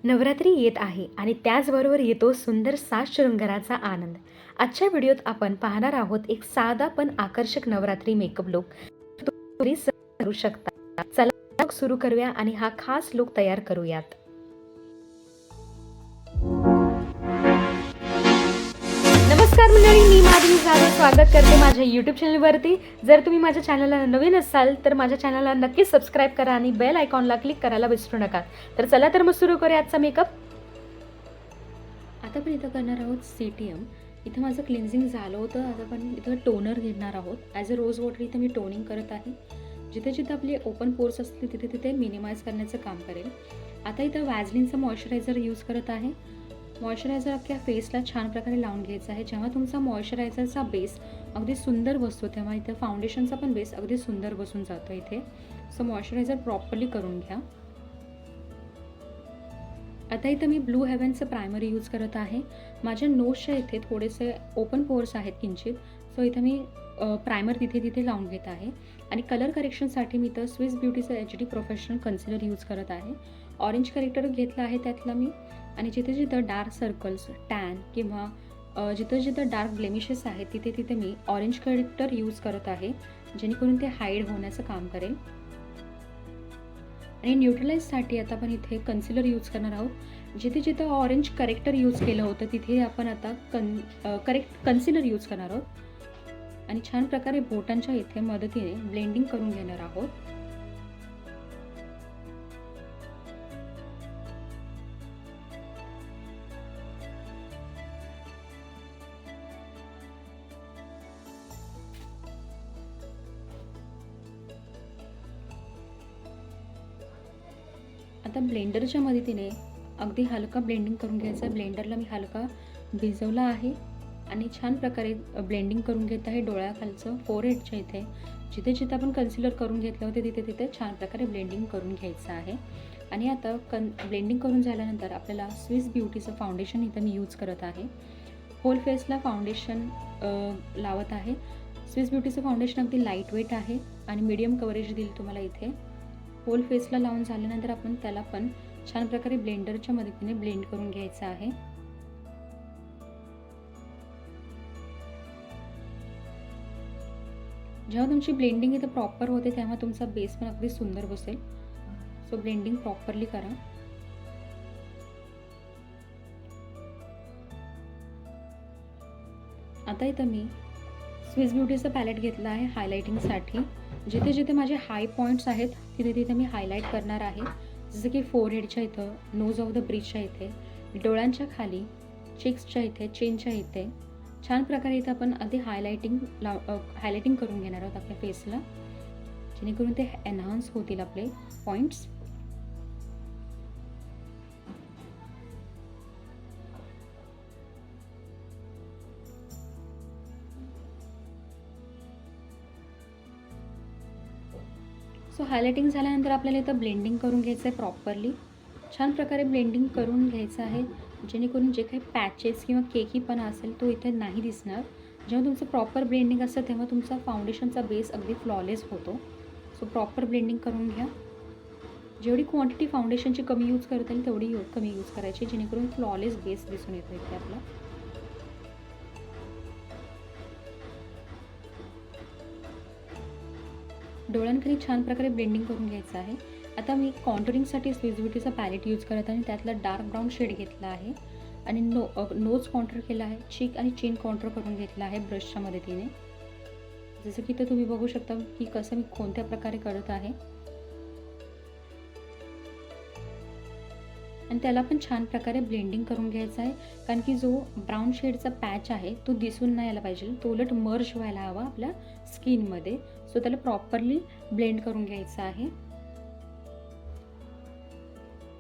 नवरात्री येत आहे आणि त्याचबरोबर येतो सुंदर साज शृंगाराचा आनंद. आजच्या व्हिडिओत आपण पाहणार आहोत एक साधा पण आकर्षक नवरात्री मेकअप लुक तुम्ही करू शकता. चला मग सुरू करूया आणि हा खास लुक तयार करूयात. नमस्कार मंडळी, मी माधवी जाधव स्वागत करते माझ्या यूट्यूब चॅनलवरती. जर तुम्ही माझ्या चॅनलला नवीन असाल तर माझ्या चॅनलला नक्कीच सबस्क्राईब करा आणि बेल आयकॉनला क्लिक करायला विसरू नका. तर चला तर मग सुरू करूया आजचा मेकअप. आता आपण इथं करणार आहोत CTM. इथं माझं क्लिन्झिंग झालं होतं. आता आपण इथं टोनर घेणार आहोत. ॲज अ रोज वॉटर इथं मी टोनिंग करत आहे. जिथे जिथे आपले ओपन पोर्स असतील तिथे तिथे मिनिमाइज करण्याचं काम करेल. आता इथं वॅझलिनचं मॉइश्चरायझर यूज करत आहे. मॉइश्चरायझर अख्ख्या फेसला छान प्रकारे लावून घ्यायचा आहे. जेव्हा तुमचा मॉइश्चरायझरचा बेस अगदी सुंदर बसतो तेव्हा इथं फाउंडेशनचा पण बेस अगदी सुंदर बसून जातो इथे. सो मॉइश्चरायझर प्रॉपरली करून घ्या. आता इथं मी ब्लू हेवनचं प्रायमर यूज करत आहे. माझ्या नोजच्या इथे थोडेसे ओपन पोर्स आहेत किंचित, सो इथं मी प्रायमर तिथे तिथे लावून घेत आहे. आणि कलर करेक्शनसाठी मी इथं स्विस ब्युटीचं HD प्रोफेशनल कन्सिलर यूज करत आहे. ऑरेंज करेक्टर घेतला आहे त्यातला मी. आणि जिथे जिथं डार्क सर्कल्स, टॅन किंवा जिथं जिथं डार्क ब्लेमिशेस आहेत तिथे तिथे मी ऑरेंज करेक्टर यूज करत आहे, जेणेकरून ते हाईड होण्याचं काम करेल. आणि न्यूट्रलाइजसाठी आता आपण इथे कन्सिलर यूज करणार आहोत. जिथे जिथं ऑरेंज करेक्टर यूज केलं होतं तिथे आपण आता कन्सिलर यूज करणार आहोत. आणि छान प्रकारे बोटांच्या इथे मदतीने ब्लेंडिंग करून घेणार आहोत. आता ब्लेंडरच्या मदतीने अगदी हलका ब्लेंडिंग करून घ्यायचं. ब्लेंडरला मी हलका भिजवला आहे आणि छान प्रकारे ब्लेंडिंग करून घेत आहे. डोळ्याखालचं फोरहेडच्या इथे जिथे जिथे आपण कन्सिलर करून घेतलं होतं तिथे तिथे छान प्रकारे ब्लेंडिंग करून घ्यायचं आहे. आणि आता ब्लेंडिंग करून झाल्यानंतर आपल्याला स्विस ब्युटीचं फाउंडेशन इथं मी यूज करत आहे. होल फेसला फाउंडेशन लावत आहे. स्विस ब्युटीचं फाउंडेशन अगदी लाईट वेट आहे आणि मीडियम कव्हरेज देईल तुम्हाला इथे. होल फेसला लावून झाल्यानंतर आपण त्याला पण छान प्रकारे ब्लेंडरच्या मदतीने ब्लेंड करून घ्यायचं आहे. जेव्हा तुमची ब्लेंडिंग इथं प्रॉपर होते तेव्हा तुमचा बेस पण अगदी सुंदर बसेल. सो ब्लेंडिंग प्रॉपरली करा. आता इथं मी स्विस ब्युटीचं पॅलेट घेतलं आहे हायलायटिंगसाठी. जिथे जिथे माझे हाय पॉईंट्स आहेत तिथे तिथे मी हायलाईट करणार आहे. जसं की फोरहेडच्या इथं, नोज ऑफ द ब्रिजच्या इथे, डोळ्यांच्या खाली, चिक्सच्या इथे, चेनच्या इथे छान प्रकारे इथं आपण आधी हायलायटिंग करून घेणार आहोत आपल्या फेसला, जेणेकरून ते एनहान्स होतील आपले पॉईंट्स. सो हायलायटिंग झाल्यानंतर आपल्याला इथं ब्लेंडिंग करून घ्यायचं आहे प्रॉपरली. छान प्रकारे ब्लेंडिंग करून घ्यायचं आहे, जेणेकरून जे काही पॅचेस किंवा केकीपणा असेल तो इथे नाही दिसणार. जेव्हा तुमचं प्रॉपर ब्लेंडिंग असतं तेव्हा तुमचा फाउंडेशनचा बेस अगदी फ्लॉलेस होतो. सो प्रॉपर ब्लेंडिंग करून घ्या. जेवढी क्वांटिटी फाउंडेशनची कमी यूज करता येईल तेवढी कमी यूज करायची, जेणेकरून फ्लॉलेस बेस दिसून येतो इथे आपला. डोळ्यांखाली छान प्रकारे ब्लेंडिंग करून घ्यायचं आहे. आता मी कॉन्टुरिंगसाठी स्विस ब्युटीचा पॅलेट यूज करत आहे आणि त्यातला डार्क ब्राऊन शेड घेतला आहे आणि नोज कॉन्टूर केला आहे. चीक आणि चिन कॉन्टूर करून घेतला आहे ब्रशच्या मदतीने. जसं की तर तुम्ही बघू शकता की कसं मी कोणत्या प्रकारे करत आहे. आणि त्याला पण छान प्रकारे ब्लेंडिंग करून घ्यायचं आहे, कारण की जो ब्राऊन शेडचा पॅच आहे तो दिसून नाही यायला पाहिजे, तो उलट मर्ज व्हायला हवा आपल्या स्किनमध्ये. सो त्याला प्रॉपरली ब्लेंड करून घ्यायचं आहे.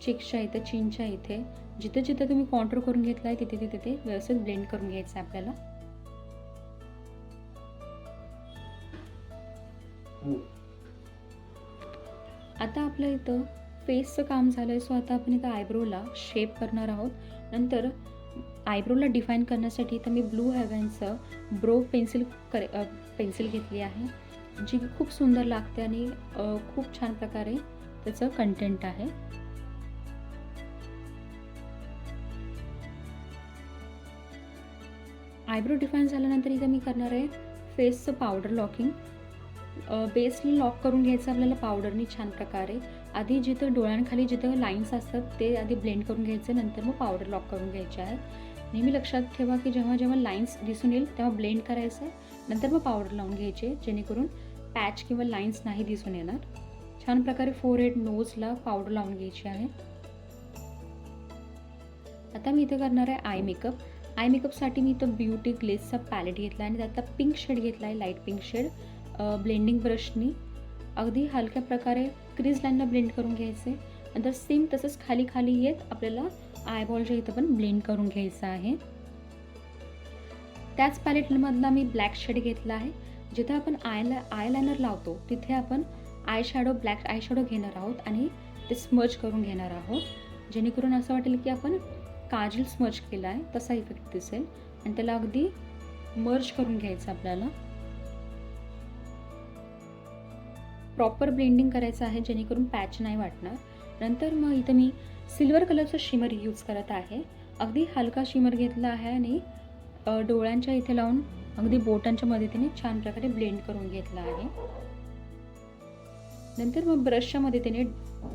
चिक्सच्या इथे, चिनच्या इथे, जिथे जिथे तुम्ही कॉन्टूर करून घेतला आहे तिथे तिथे ते व्यवस्थित ब्लेंड करून घ्यायचं आहे आपल्याला. आता आपल्या इथं फेसचं काम झालं आहे. सो आता आपण इथं आयब्रोला शेप करणार आहोत. नंतर आयब्रोला डिफाईन करण्यासाठी इथं मी ब्लू हेवनचं ब्रो पेन्सिल घेतली आहे, जी खूप सुंदर लागते आणि खूप छान प्रकारे त्याचं कंटेंट आहे. आयब्रो डिफाईन झाल्यानंतर इथं मी करणार आहे फेसचं पावडर लॉकिंग. बेसला लॉक करून घ्यायचं आपल्याला पावडरनी छान प्रकारे. आधी जिथं डोळ्यांखाली जिथं लाईन्स असतात ते आधी ब्लेंड करून घ्यायचे, नंतर मग पावडर लॉक करून घ्यायचे आहे. नेहमी लक्षात ठेवा की जेव्हा जेव्हा लाईन्स दिसून येईल तेव्हा ब्लेंड करायचं आहे, नंतर मग पावडर लावून घ्यायचे, जेणेकरून पॅच किंवा लाईन्स नाही दिसून येणार. छान प्रकारे फोरहेड नोजला पावडर लावून घ्यायची आहे. आता मी इथे करणार आहे आय मेकअप. आय मेकअपसाठी मी इथं ब्युटी ग्लेसचा पॅलेट घेतला आहे आणि त्यातला पिंक शेड घेतला आहे, लाईट पिंक शेड. ब्लेंडिंग ब्रशनी अगदी हलक्या प्रकारे क्रीज लाईनला ब्लेंड करून घ्यायचे. नंतर सेम तसंच खाली खाली येत आपल्याला आयबॉलच्या इथं पण ब्लेंड करून घ्यायचं आहे. त्याच पॅलेटमधला मी ब्लॅक शेड घेतला आहे. जिथं आपण आयलायनर लावतो तिथे आपण ब्लॅक आय शॅडो घेणार आहोत आणि ते स्मज करून घेणार आहोत, जेणेकरून असं वाटेल की आपण काजल स्मज केला आहे तसा इफेक्ट दिसेल. आणि त्याला अगदी मर्ज करून घ्यायचं आपल्याला. प्रॉपर ब्लेंडिंग करायचं आहे, जेणेकरून पॅच नाही वाटणार. नंतर मग इथं मी सिल्वर कलरचं शिमर यूज करत आहे. अगदी हलका शिमर घेतला आहे आणि डोळ्यांच्या इथे लावून अगदी बोटांच्या मदतीने छान प्रकारे ब्लेंड करून घेतला आहे. नंतर मग ब्रशच्या मदतीने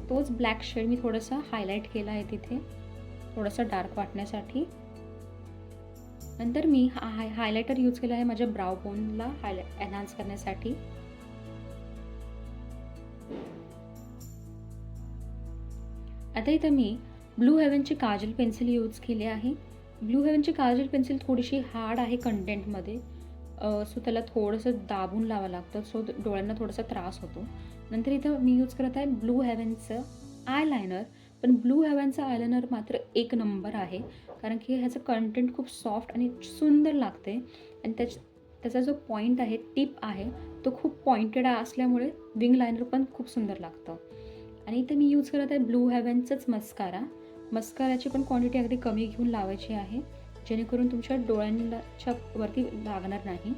तोच ब्लॅक शेड मी थोडासा हायलाईट केला आहे तिथे, थोडासा डार्क वाटण्यासाठी. नंतर मी हायलायटर यूज केला आहे माझ्या ब्राउ बोनला एनहान्स करण्यासाठी. आता इथं मी ब्लू हेवनची काजल पेन्सिल यूज केली आहे. ब्लू हेवनची काजल पेन्सिल थोडीशी हार्ड आहे कंटेंटमध्ये, सो त्याला थोडंसं दाबून लावावं लागतं, सो डोळ्यांना थोडासा त्रास होतो. नंतर इथं मी यूज करत आहे ब्लू हेवनचं आयलायनर. पण ब्लू हेवनचं आयलायनर मात्र एक नंबर आहे, कारण की ह्याचं कंटेंट खूप सॉफ्ट आणि सुंदर लागते. आणि त्याचा जो पॉईंट आहे, टिप आहे, तो खूप पॉइंटेड असल्यामुळे विंग लायनर पण खूप सुंदर लागतं. आणि इथे मी यूज करत आहे ब्लू हेवनचंच मस्काराची पण क्वांटिटी अगदी कमी घेऊन लावायची आहे, जेणेकरून तुमच्या डोळ्यांच्या वरती लागणार नाही.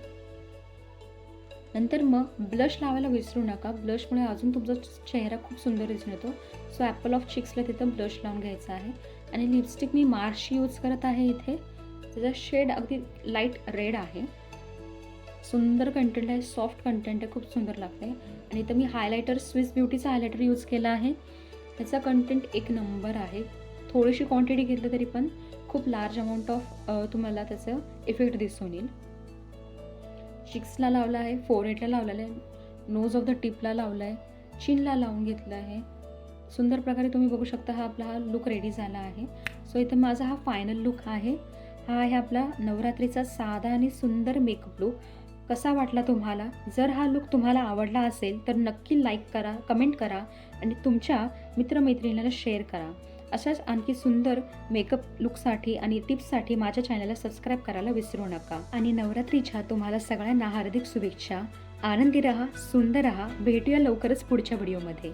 नंतर मग ब्लश लावायला विसरू नका. ब्लशमुळे अजून तुमचा चेहरा खूप सुंदर दिसून येतो. सो ॲपल ऑफ चिक्सला तिथं ब्लश लावून घ्यायचा आहे. आणि लिपस्टिक मी मार्सची यूज करत आहे इथे. त्याचा शेड अगदी लाईट रेड आहे. सुंदर कंटेंट आहे, सॉफ्ट कंटेंट आहे, खूप सुंदर लागते. आणि इथं मी हायलायटर स्विस ब्युटीचा हायलायटर यूज केला आहे. त्याचा कंटेंट एक नंबर आहे. थोडीशी क्वांटिटी घेतलं तरी पण खूप लार्ज अमाऊंट ऑफ तुम्हाला त्याचं इफेक्ट दिसून येईल. चिक्सला लावला आहे, फोरहेडला लावलेलं आहे, नोज ऑफ द टिपला लावला आहे, चिनला लावून घेतलं आहे. सुंदर प्रकारे तुम्ही बघू शकता हा लुक रेडी झाला आहे. सो इथं माझा हा फायनल लुक आहे. हा आहे आपला नवरात्रीचा साधा आणि सुंदर मेकअप लुक. कसा वाटला तुम्हाला? जर हा लुक तुम्हाला आवडला असेल तर नक्की लाईक करा, कमेंट करा आणि तुमच्या मित्रमैत्रिणींना शेअर करा. अशाच आणखी सुंदर मेकअप लुकसाठी आणि टिप्ससाठी माझ्या चॅनलला सबस्क्राईब करायला विसरू नका. आणि नवरात्रीच्या तुम्हाला सगळ्यांना हार्दिक शुभेच्छा. आनंदी रहा, सुंदर रहा. भेटूया लवकरच पुढच्या व्हिडिओमध्ये.